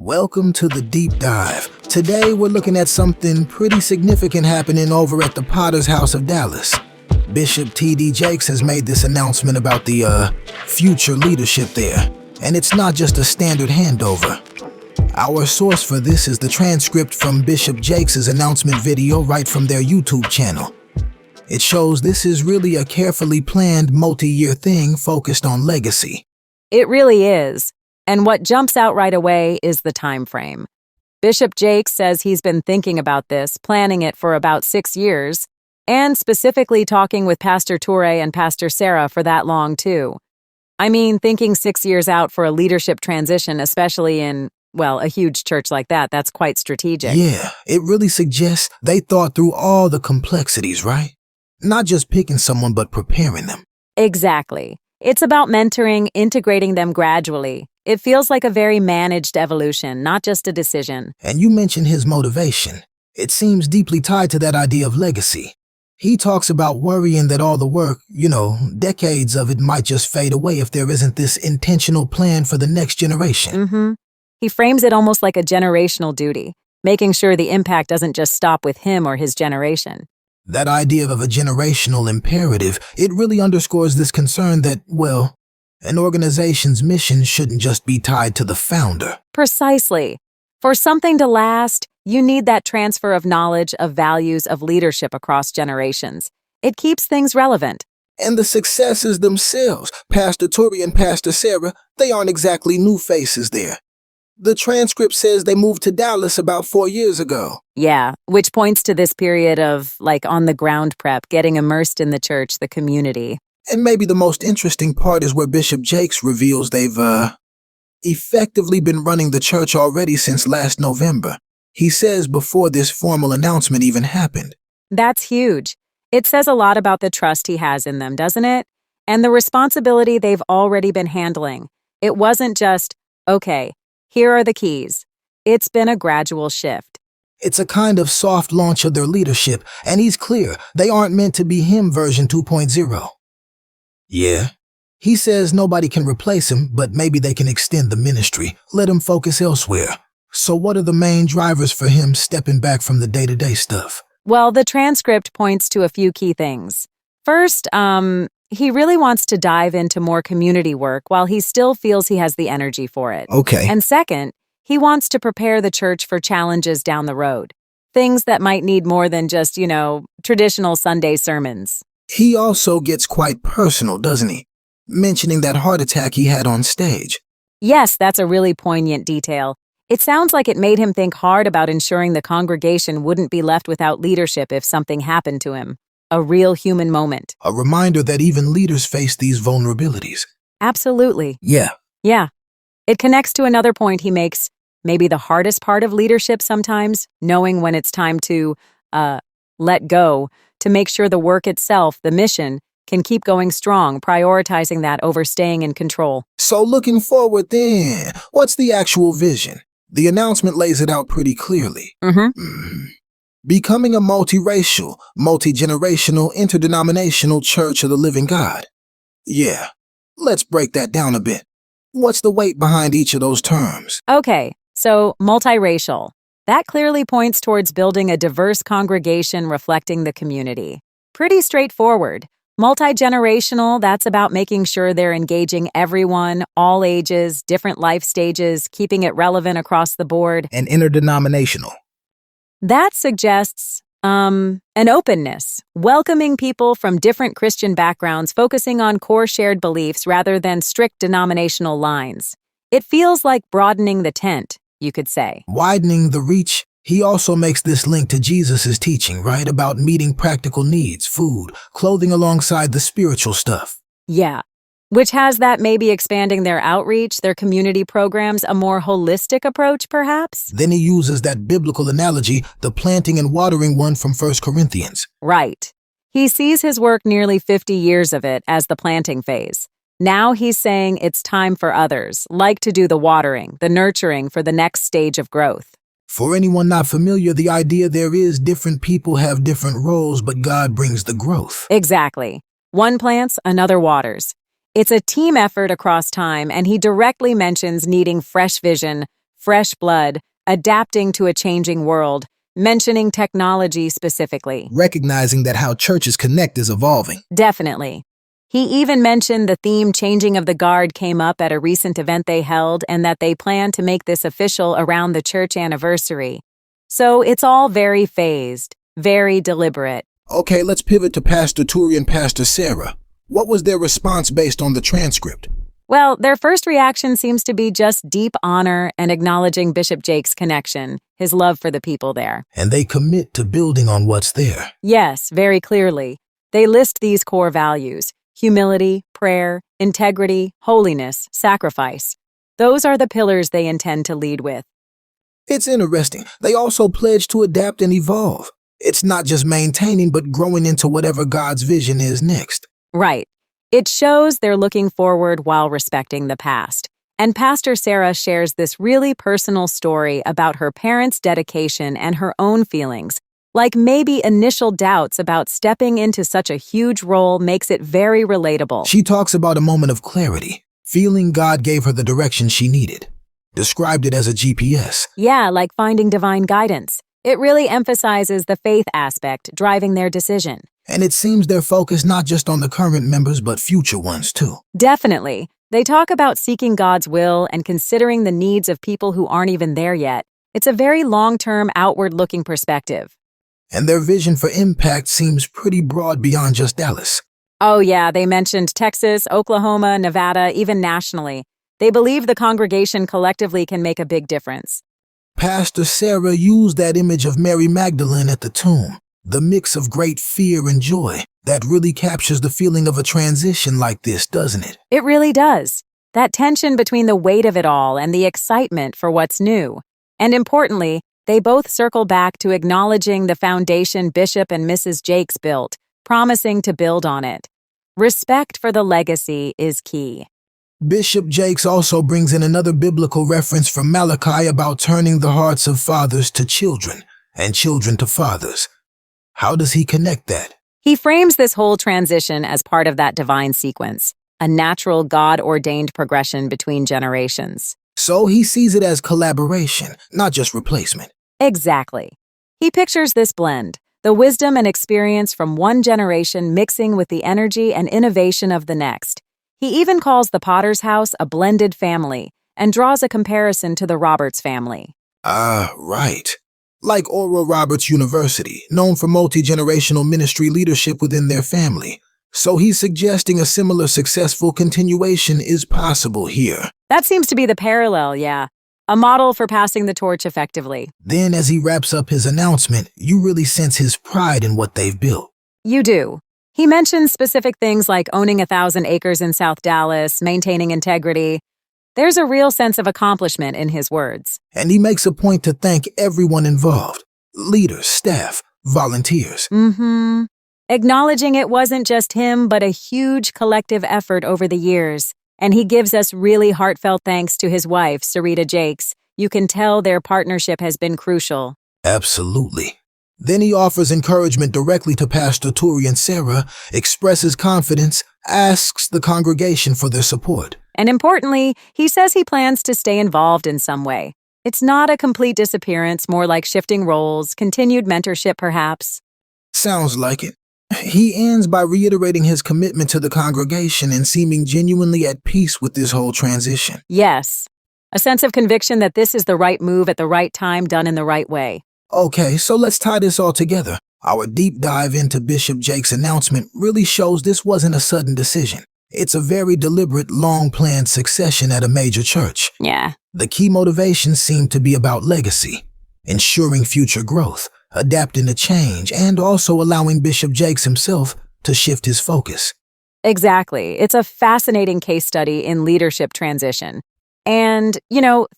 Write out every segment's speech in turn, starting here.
Welcome to the deep dive. Today we're looking at something pretty significant happening over at the Potter's House of Dallas. Bishop T.D. Jakes has made this announcement about the future leadership there, and it's not just a standard handover. Our source for this is the transcript from Bishop Jakes' announcement video right from their YouTube channel. It shows this is really a carefully planned multi-year thing focused on legacy. It really is. And what jumps out right away is the time frame. Bishop Jakes says he's been thinking about this, planning it for about 6 years, and specifically talking with Pastor Toure and Pastor Sarah for that long too. I mean, thinking 6 years out for a leadership transition, especially in, well, a huge church like that, that's quite strategic. Yeah, it really suggests they thought through all the complexities, right? Not just picking someone, but preparing them. Exactly. It's about mentoring, integrating them gradually. It feels like a very managed evolution, not just a decision. And you mentioned his motivation. It seems deeply tied to that idea of legacy. He talks about worrying that all the work, decades of it might just fade away if there isn't this intentional plan for the next generation. He frames it almost like a generational duty, making sure the impact doesn't just stop with him or his generation. That idea of a generational imperative, it really underscores this concern that, well, an organization's mission shouldn't just be tied to the founder. Precisely. For something to last, you need that transfer of knowledge, of values, of leadership across generations. It keeps things relevant. And the successes themselves, Pastor Toure and Pastor Sarah, they aren't exactly new faces there. The transcript says they moved to Dallas about 4 years ago. Yeah, which points to this period of, on-the-ground prep, getting immersed in the church, the community. And maybe the most interesting part is where Bishop Jakes reveals they've, effectively been running the church already since last November. He says before this formal announcement even happened. That's huge. It says a lot about the trust he has in them, doesn't it? And the responsibility they've already been handling. It wasn't just, okay, here are the keys. It's been a gradual shift. It's a kind of soft launch of their leadership, and he's clear they aren't meant to be him version 2.0. Yeah. He says nobody can replace him, but maybe they can extend the ministry, let him focus elsewhere. So what are the main drivers for him stepping back from the day-to-day stuff? Well, the transcript points to a few key things. First, he really wants to dive into more community work while he still feels he has the energy for it. Okay. And second, he wants to prepare the church for challenges down the road. Things that might need more than just, traditional Sunday sermons. He also gets quite personal, doesn't he? Mentioning that heart attack he had on stage. Yes, that's a really poignant detail. It sounds like it made him think hard about ensuring the congregation wouldn't be left without leadership if something happened to him. A real human moment. A reminder that even leaders face these vulnerabilities. Absolutely. Yeah. It connects to another point he makes, maybe the hardest part of leadership sometimes, knowing when it's time to, let go, to make sure the work itself, the mission, can keep going strong, prioritizing that over staying in control. So looking forward then, what's the actual vision? The announcement lays it out pretty clearly. Becoming a multiracial, multi-generational, interdenominational church of the living God. Yeah, let's break that down a bit. What's the weight behind each of those terms? Okay, so multiracial. That clearly points towards building a diverse congregation reflecting the community. Pretty straightforward. Multi-generational, that's about making sure they're engaging everyone, all ages, different life stages, keeping it relevant across the board. And interdenominational. That suggests, an openness, welcoming people from different Christian backgrounds, focusing on core shared beliefs rather than strict denominational lines. It feels like broadening the tent, you could say. Widening the reach. He also makes this link to Jesus' teaching, right? About meeting practical needs, food, clothing alongside the spiritual stuff. Yeah, which has that maybe expanding their outreach, their community programs, a more holistic approach, perhaps? Then he uses that biblical analogy, the planting and watering one from 1 Corinthians. Right. He sees his work, nearly 50 years of it, as the planting phase. Now he's saying it's time for others, to do the watering, the nurturing for the next stage of growth. For anyone not familiar, the idea there is different people have different roles, but God brings the growth. Exactly. One plants, another waters. It's a team effort across time, and he directly mentions needing fresh vision, fresh blood, adapting to a changing world, mentioning technology specifically. Recognizing that how churches connect is evolving. Definitely. He even mentioned the theme changing of the guard came up at a recent event they held and that they plan to make this official around the church anniversary. So it's all very phased, very deliberate. Okay, let's pivot to Pastor Turi and Pastor Sarah. What was their response based on the transcript? Well, their first reaction seems to be just deep honor and acknowledging Bishop Jake's connection, his love for the people there. And they commit to building on what's there. Yes, very clearly. They list these core values: humility, prayer, integrity, holiness, sacrifice. Those are the pillars they intend to lead with. It's interesting. They also pledge to adapt and evolve. It's not just maintaining, but growing into whatever God's vision is next. Right. It shows they're looking forward while respecting the past. And Pastor Sarah shares this really personal story about her parents' dedication and her own feelings. Like maybe initial doubts about stepping into such a huge role makes it very relatable. She talks about a moment of clarity, feeling God gave her the direction she needed. Described it as a GPS. Yeah, like finding divine guidance. It really emphasizes the faith aspect driving their decision. And it seems they're focused not just on the current members, but future ones too. Definitely. They talk about seeking God's will and considering the needs of people who aren't even there yet. It's a very long-term, outward-looking perspective. And their vision for impact seems pretty broad beyond just Dallas. Oh yeah, they mentioned Texas, Oklahoma, Nevada, even nationally. They believe the congregation collectively can make a big difference. Pastor Sarah used that image of Mary Magdalene at the tomb, the mix of great fear and joy. That really captures the feeling of a transition like this, doesn't it? It really does. That tension between the weight of it all and the excitement for what's new. And importantly, they both circle back to acknowledging the foundation Bishop and Mrs. Jakes built, promising to build on it. Respect for the legacy is key. Bishop Jakes also brings in another biblical reference from Malachi about turning the hearts of fathers to children and children to fathers. How does he connect that? He frames this whole transition as part of that divine sequence, a natural God-ordained progression between generations. So he sees it as collaboration, not just replacement. Exactly. He pictures this blend, the wisdom and experience from one generation mixing with the energy and innovation of the next. He even calls the Potter's house a blended family and draws a comparison to the Roberts family. Right. Like Oral Roberts University, known for multi-generational ministry leadership within their family. So he's suggesting a similar successful continuation is possible here. That seems to be the parallel, yeah. A model for passing the torch effectively. Then as he wraps up his announcement, you really sense his pride in what they've built. You do. He mentions specific things like owning 1,000 acres in South Dallas, maintaining integrity. There's a real sense of accomplishment in his words. And he makes a point to thank everyone involved. Leaders, staff, volunteers. Acknowledging it wasn't just him, but a huge collective effort over the years. And he gives us really heartfelt thanks to his wife, Sarita Jakes. You can tell their partnership has been crucial. Absolutely. Then he offers encouragement directly to Pastor Turi and Sarah, expresses confidence, asks the congregation for their support. And importantly, he says he plans to stay involved in some way. It's not a complete disappearance, more like shifting roles, continued mentorship perhaps. Sounds like it. He ends by reiterating his commitment to the congregation and seeming genuinely at peace with this whole transition. Yes, a sense of conviction that this is the right move at the right time, done in the right way. Okay, so let's tie this all together. Our deep dive into Bishop Jake's announcement really shows this wasn't a sudden decision. It's a very deliberate, long-planned succession at a major church. Yeah. The key motivations seem to be about legacy, ensuring future growth, adapting to change, and also allowing Bishop Jakes himself to shift his focus. Exactly. It's a fascinating case study in leadership transition. And,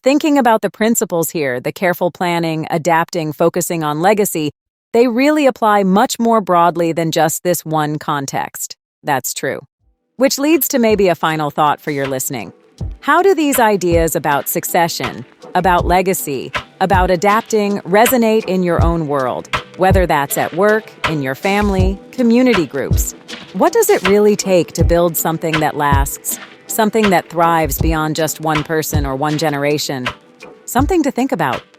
thinking about the principles here, the careful planning, adapting, focusing on legacy, they really apply much more broadly than just this one context. That's true. Which leads to maybe a final thought for your listening. How do these ideas about succession, about legacy, about adapting resonate in your own world, whether that's at work, in your family, community groups? What does it really take to build something that lasts, something that thrives beyond just one person or one generation? Something to think about.